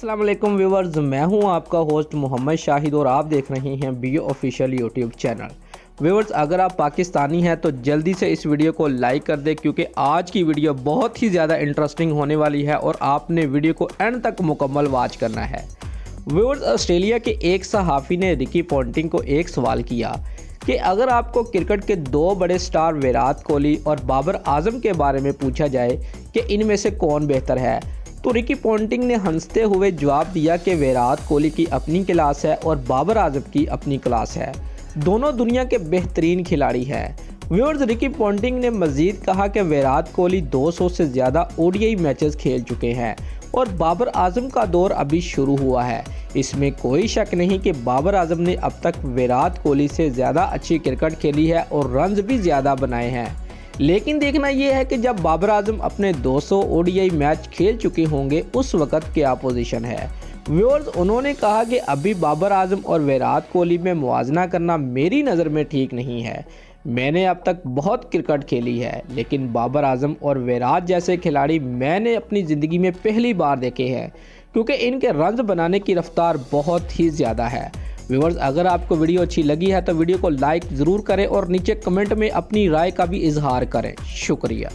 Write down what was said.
अस्सलाम वालेकुम व्यूवर्स, मैं हूं आपका होस्ट मोहम्मद शाहिद और आप देख रहे हैं BO official YouTube channel. Viewers, अगर आप पाकिस्तानी हैं तो जल्दी से इस वीडियो को लाइक कर दें क्योंकि आज की वीडियो बहुत ही ज़्यादा इंटरेस्टिंग होने वाली है और आपने वीडियो को एंड तक मुकम्मल वॉच करना है। व्यूवर्स, ऑस्ट्रेलिया के एक सहाफ़ी ने रिकी पॉन्टिंग को एक सवाल किया कि अगर आपको क्रिकेट के दो बड़े स्टार विराट कोहली और बाबर आजम के बारे में पूछा जाए कि इनमें से कौन बेहतर है, तो रिकी पॉन्टिंग ने हंसते हुए जवाब दिया कि विराट कोहली की अपनी क्लास है और बाबर आजम की अपनी क्लास है। दोनों दुनिया के बेहतरीन खिलाड़ी हैं। व्यूअर्स, रिकी पॉन्टिंग ने मज़ीद कहा कि विराट कोहली 200 से ज़्यादा ओडीआई मैचेस खेल चुके हैं और बाबर आजम का दौर अभी शुरू हुआ है। इसमें कोई शक नहीं कि बाबर आजम ने अब तक विराट कोहली से ज़्यादा अच्छी क्रिकेट खेली है और रन्स भी ज़्यादा बनाए हैं। लेकिन देखना यह है कि जब बाबर आजम अपने 200 ओडीआई मैच खेल चुके होंगे उस वक़्त क्या पोजीशन है। व्यूअर्स, उन्होंने कहा कि अभी बाबर आजम और विराट कोहली में मुआवजा करना मेरी नज़र में ठीक नहीं है। मैंने अब तक बहुत क्रिकेट खेली है, लेकिन बाबर आजम और विराट जैसे खिलाड़ी मैंने अपनी ज़िंदगी में पहली बार देखे हैं क्योंकि इनके रन्स बनाने की रफ्तार बहुत ही ज़्यादा है। व्यूअर्स, अगर आपको वीडियो अच्छी लगी है तो वीडियो को लाइक ज़रूर करें और नीचे कमेंट में अपनी राय का भी इजहार करें। शुक्रिया।